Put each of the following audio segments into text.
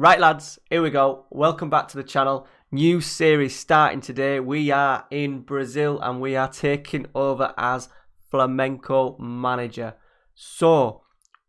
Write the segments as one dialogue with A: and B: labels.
A: Right lads, here we go. Welcome back to the channel. New series starting today. We are in Brazil and we are taking over as Flamengo manager. So,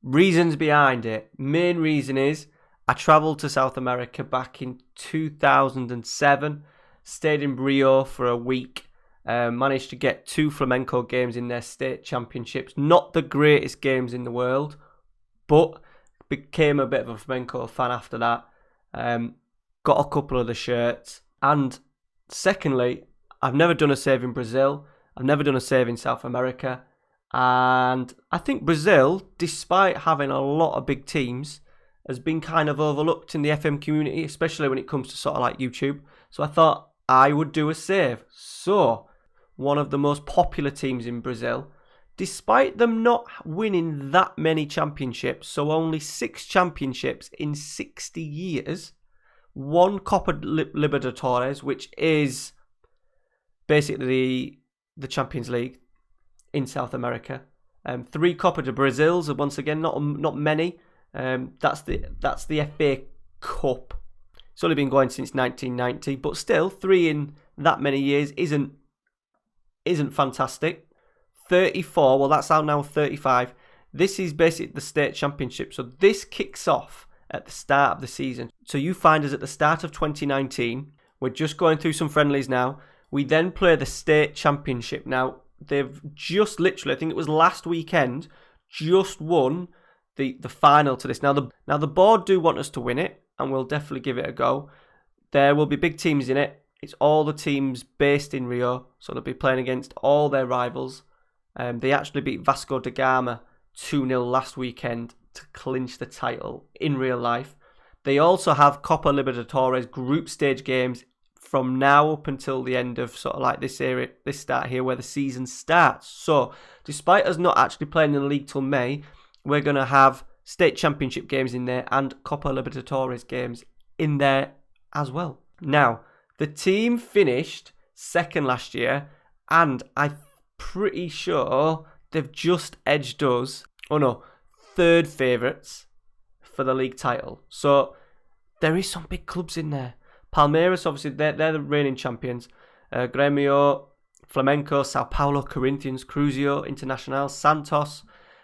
A: reasons behind it. Main reason is I travelled to South America back in 2007. Stayed in Rio for a week. Managed to get 2 Flamengo games in their state championships. Not the greatest games in the world, but became a bit of a Flamengo fan after that. Got a couple of the shirts. And secondly, I've never done a save in Brazil. I've never done a save in South America. And I think Brazil, despite having a lot of big teams, has been kind of overlooked in the FM community, especially when it comes to sort of like YouTube. So I thought I would do a save. So, one of the most popular teams in Brazil, despite them not winning that many championships, so only 6 championships in 60 years, 1 Copa Libertadores, which is basically the Champions League in South America, 3 Copa de Brazils, once again, not many. That's the FA Cup. It's only been going since 1990, but still 3 in that many years isn't fantastic. 34, well that's out now 35. This is basically the state championship. So this kicks off at the start of the season. So you find us at the start of 2019. We're just going through some friendlies now. We then play the state championship. Now, they've just literally, I think it was last weekend, just won the final to this. Now the board do want us to win it, and we'll definitely give it a go. There will be big teams in it. It's all the teams based in Rio, so they'll be playing against all their rivals. They actually beat Vasco da Gama 2-0 last weekend to clinch the title in real life. They also have Copa Libertadores group stage games from now up until the end of sort of like this start here where the season starts. So, despite us not actually playing in the league till May, we're going to have state championship games in there and Copa Libertadores games in there as well. Now, the team finished second last year, and I'm pretty sure they've just edged us, third favourites for the league title. So there is some big clubs in there. Palmeiras, obviously, they're the reigning champions. Grêmio, Flamengo, Sao Paulo, Corinthians, Cruzeiro, Internacional, Santos.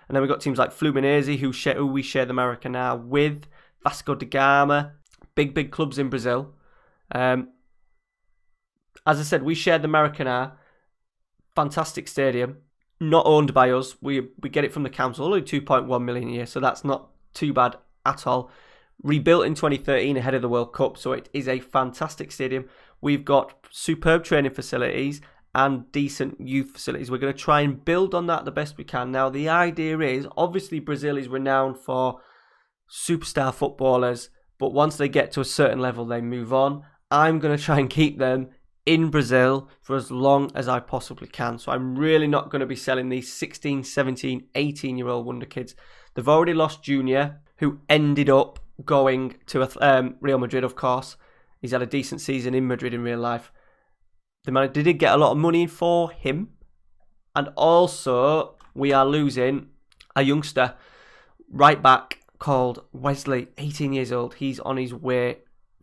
A: And then we've got teams like Fluminense, who we share the Maracanã with. Vasco da Gama. Big clubs in Brazil. As I said, we share the Maracanã. Fantastic stadium. Not owned by us. We get it from the council. Only 2.1 million a year, so that's not too bad at all. Rebuilt in 2013 ahead of the World Cup, so it is a fantastic stadium. We've got superb training facilities and decent youth facilities. We're going to try and build on that the best we can. Now, the idea is, obviously Brazil is renowned for superstar footballers, but once they get to a certain level, they move on. I'm going to try and keep them in Brazil for as long as I possibly can. So I'm really not going to be selling these 16, 17, 18-year-old wonder kids. They've already lost Junior, who ended up going to Real Madrid, of course. He's had a decent season in Madrid in real life. They did get a lot of money for him. And also, we are losing a youngster right back called Wesley, 18 years old. He's on his way.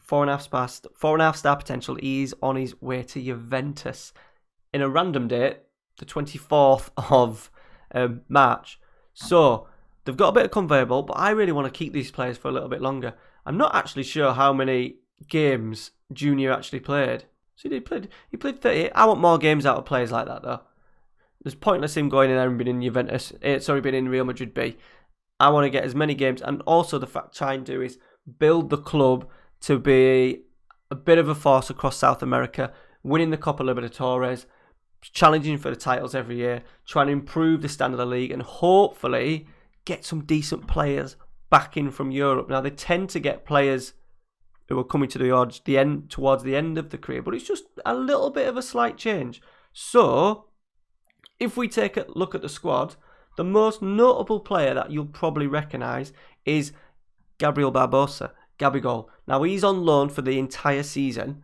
A: 4.5 star potential. He's on his way to Juventus in a random date, the 24th of March. So they've got a bit of conveyor belt, but I really want to keep these players for a little bit longer. I'm not actually sure how many games Junior actually played. So he played 38. I want more games out of players like that though. It's pointless him going in there and being in being in Real Madrid B. I want to get as many games, and also the fact try and do is build the club to be a bit of a force across South America, winning the Copa Libertadores, challenging for the titles every year, trying to improve the standard of the league, and hopefully get some decent back in from Europe. Now, they tend to get players who are coming towards the end of the career, but it's just a little bit of a slight change. So, if we take a look at the squad, the most notable player that you'll probably recognise is Gabriel Barbosa. Gabigol. Now, he's on loan for the entire season.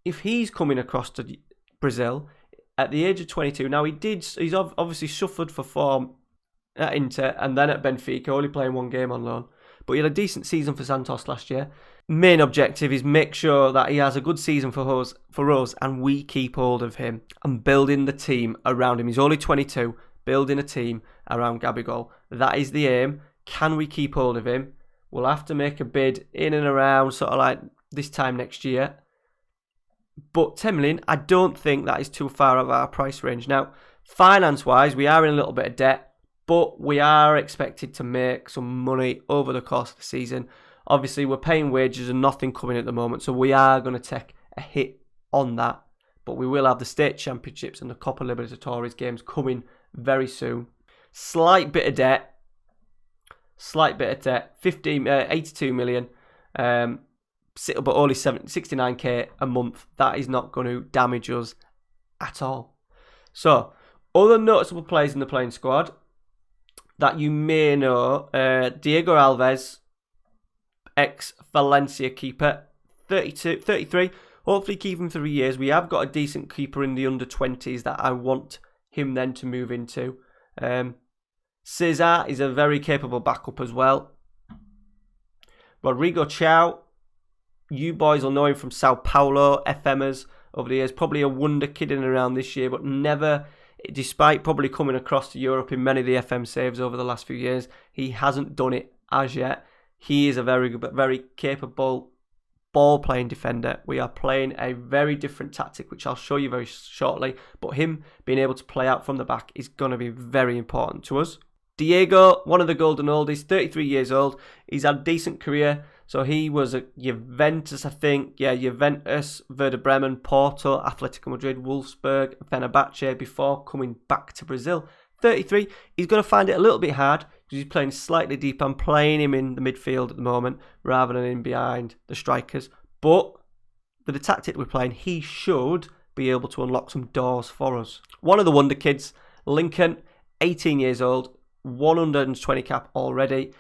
A: If he's coming across to Brazil at the age of 22, now he's obviously suffered for form at Inter and then at Benfica, only playing 1 game on loan. but he had a decent season for Santos last year. Main objective is make sure that he has a good season for us and we keep hold of him and building the team around him. He's only 22, building a team around Gabigol. That is the aim. Can we keep hold of him? We'll have to make a bid in and around sort of like this time next year. But 10 million, I don't think that is too far out of our price range. Now, finance-wise, we are in a little bit of debt, but we are expected to make some money over the course of the season. Obviously, we're paying wages and nothing coming at the moment, so we are going to take a hit on that. But we will have the State Championships and the Copa Libertadores games coming very soon. Slight bit of debt, 82 million, but only 69k a month. That is not going to damage us at all. So, other noticeable players in the playing squad that you may know, Diego Alves, ex-Valencia keeper, 33, hopefully keep him 3 years. We have got a decent keeper in the under-20s that I want him then to move into. Cesar is a very capable backup as well. Rodrigo Chow, you boys will know him from Sao Paulo, FMers over the years. Probably a wonder kid in and around this year, but never, despite probably coming across to Europe in many of the FM saves over the last few years, he hasn't done it as yet. He is a very good, but very capable ball-playing defender. We are playing a very different tactic, which I'll show you very shortly. But him being able to play out from the back is going to be very important to us. Diego, one of the golden oldies, 33 years old. He's had a decent career. So he was at Juventus, I think. Yeah, Juventus, Werder Bremen, Porto, Atletico Madrid, Wolfsburg, Fenerbahce before coming back to Brazil. 33. He's going to find it a little bit hard because he's playing slightly deep. I'm playing him in the midfield at the moment rather than in behind the strikers. But with the tactic we're playing, he should be able to unlock some doors for us. One of the wonder kids, Lincoln, 18 years old, 120 cap already,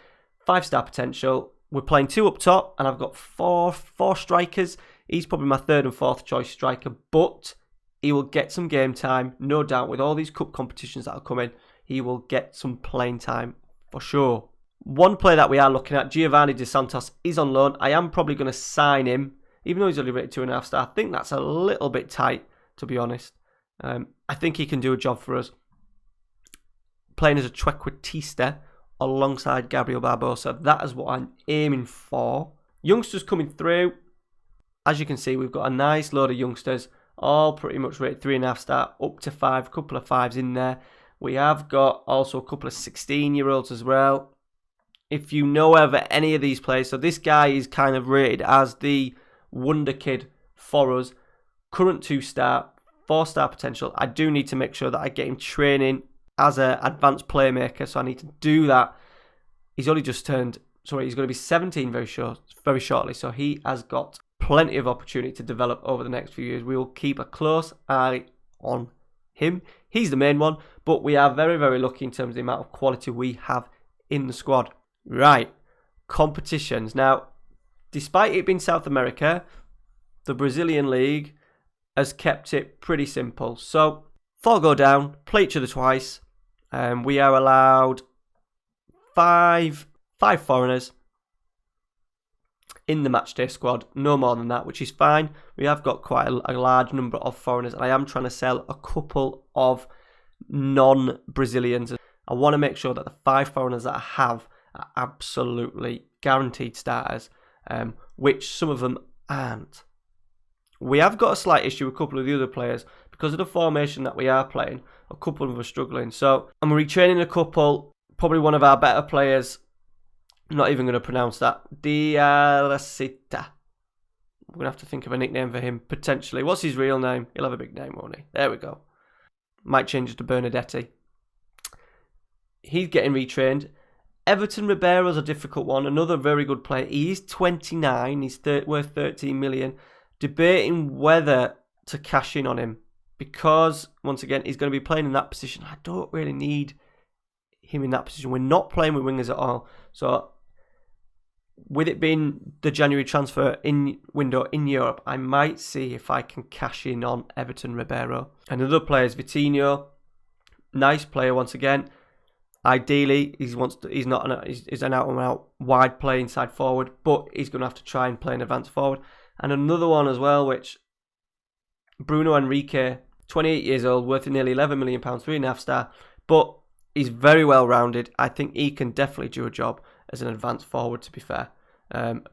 A: 5-star potential. We're playing 2 up top, and I've got four strikers. He's probably my 3rd and 4th choice striker, but he will get some game time, no doubt. With all these cup competitions that are coming, he will get some playing time for sure. One player that we are looking at, Giovanni Dos Santos, is on loan. I am probably going to sign him, even though he's only rated 2.5 star. I think that's a little bit tight, to be honest. I think he can do a job for us. Playing as a trequartista alongside Gabriel Barbosa. That is what I'm aiming for. Youngsters coming through. As you can see, we've got a nice load of youngsters, all pretty much rated 3.5 star, up to 5, a couple of 5s in there. We have got also a couple of 16-year-olds as well. If you know of any of these players, so this guy is kind of rated as the wonder kid for us. Current 2-star, 4-star potential. I do need to make sure that I get him training as an advanced playmaker, so I need to do that. He's only just turned, he's going to be 17 very shortly, so he has got plenty of opportunity to develop over the next few years. We will keep a close eye on him. He's the main one, but we are very, very lucky in terms of the amount of quality we have in the squad. Right, competitions. Now, despite it being South America, the Brazilian League has kept it pretty simple. So, 4 go down, play each other twice. We are allowed five foreigners in the matchday squad, no more than that, which is fine. We have got quite a large number of foreigners, and I am trying to sell a couple of non-Brazilians. I want to make sure that the 5 foreigners that I have are absolutely guaranteed starters, which some of them aren't. We have got a slight issue with a couple of the other players because of the formation that we are playing. A couple of them are struggling. So I'm retraining a couple, probably one of our better players. I'm not even going to pronounce that. Diaracita. We're going to have to think of a nickname for him, potentially. What's his real name? He'll have a big name, won't he? There we go. Might change it to Bernadetti. He's getting retrained. Everton Ribeiro's a difficult one. Another very good player. He's 29. He's worth 13 million. Debating whether to cash in on him. Because, once again, he's going to be playing in that position. I don't really need him in that position. We're not playing with wingers at all. So, with it being the January transfer window in Europe, I might see if I can cash in on Everton Ribeiro. Another player is Vitinho. Nice player once again. Ideally, he's an out-and-out wide play inside forward, but he's going to have to try and play an advanced forward. And another one as well, which Bruno Henrique, 28 years old, worth nearly £11 million, 3.5 star, but he's very well rounded. I think he can definitely do a job as an advanced forward, to be fair.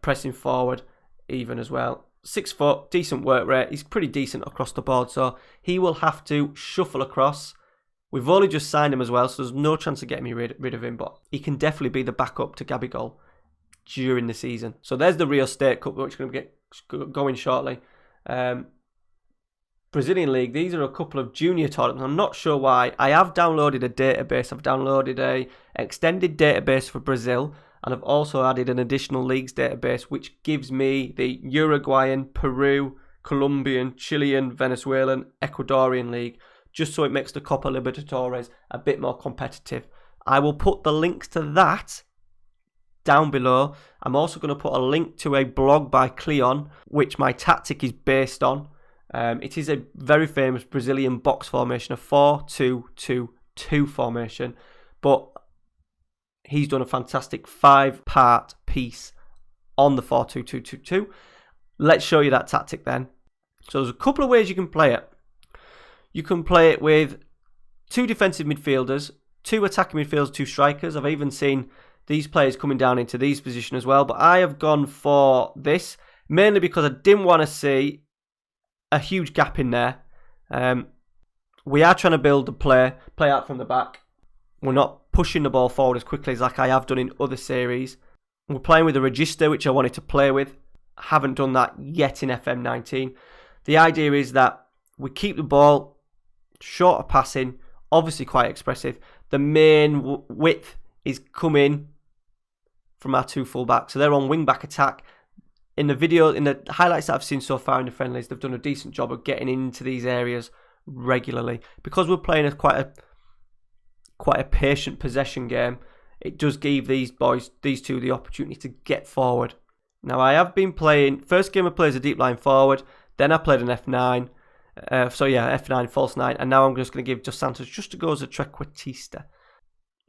A: Pressing forward even as well. 6 foot, decent work rate. He's pretty decent across the board, so he will have to shuffle across. We've only just signed him as well, so there's no chance of getting me rid of him, but he can definitely be the backup to Gabigol during the season. So there's the Rio State Cup, which is going to get going shortly. Brazilian League, these are a couple of junior tournaments. I'm not sure why. I have downloaded a database. I've downloaded a extended database for Brazil, and I've also added an additional leagues database, which gives me the Uruguayan, Peru, Colombian, Chilean, Venezuelan, Ecuadorian league, just so it makes the Copa Libertadores a bit more competitive. I will put the links to that down below. I'm also going to put a link to a blog by Cleon, which my tactic is based on. It is a very famous Brazilian box formation, a 4-2-2-2 formation, but he's done a fantastic 5-part piece on the 4-2-2-2-2. Let's show you that tactic then. So there's a couple of ways you can play it. You can play it with 2 defensive midfielders, 2 attacking midfielders, 2 strikers. I've even seen these players coming down into these positions as well, but I have gone for this mainly because I didn't want to see a huge gap in there. We are trying to build the play out from the back. We're not pushing the ball forward as quickly as like I have done in other series. We're playing with a register, which I wanted to play with. I haven't done that yet in FM19. The idea is that we keep the ball short of passing, obviously quite expressive. The main width is coming from our 2 full-backs. So they're on wing-back attack. In the highlights that I've seen so far in the friendlies, they've done a decent job of getting into these areas regularly. Because we're playing quite a patient possession game, it does give these two, the opportunity to get forward. Now, I have been playing, first game I played as a deep line forward, then I played an F9. F9, false 9, and now I'm just going to give Dos Santos just to go as a trequartista.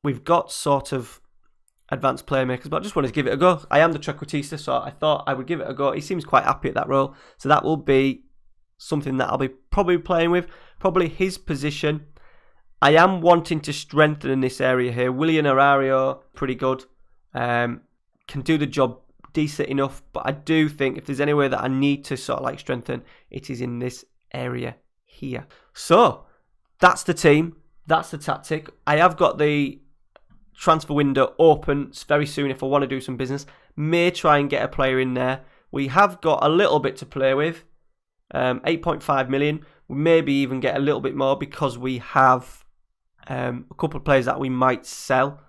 A: We've got sort of advanced playmakers, but I just wanted to give it a go. I am the trequartista, so I thought I would give it a go. He seems quite happy at that role, so that will be something that I'll be probably playing with, probably his position. I am wanting to strengthen in this area here. William Arario, pretty good, can do the job decent enough, but I do think if there's any way that I need to sort of like strengthen, it is in this area here. So that's the team, that's the tactic. I have got the transfer window open very soon if I want to do some business. May try and get a player in there. We have got a little bit to play with, 8.5 million. We maybe even get a little bit more because we have a couple of players that we might sell.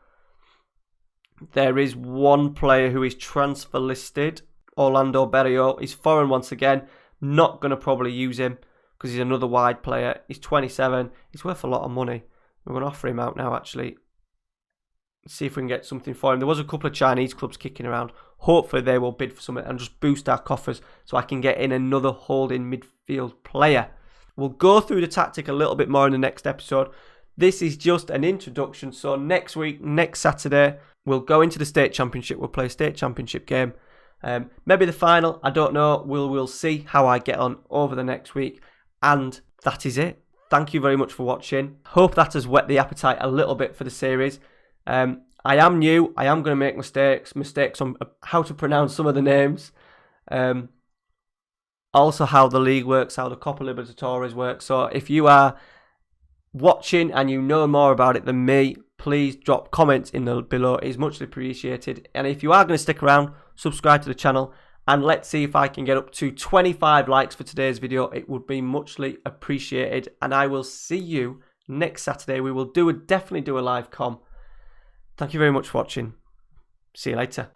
A: There is one player who is transfer listed, Orlando Berrio. He's foreign once again. Not going to probably use him because he's another wide player. He's 27. He's worth a lot of money. We're going to offer him out now, actually. Let's see if we can get something for him. There was a couple of Chinese clubs kicking around. Hopefully they will bid for something and just boost our coffers so I can get in another holding midfield player. We'll go through the tactic a little bit more in the next episode. This is just an introduction. So next week, next Saturday, we'll go into the state championship. We'll play a state championship game. Maybe the final. I don't know. We'll see how I get on over the next week. And that is it. Thank you very much for watching. Hope that has whet the appetite a little bit for the series. I am new. I am going to make mistakes on how to pronounce some of the names. Also how the league works, how the Copa Libertadores works. So if you are watching and you know more about it than me, please drop comments below. It is muchly appreciated. And if you are going to stick around, subscribe to the channel. And let's see if I can get up to 25 likes for today's video. It would be muchly appreciated. And I will see you next Saturday. We will definitely do a live com. Thank you very much for watching. See you later.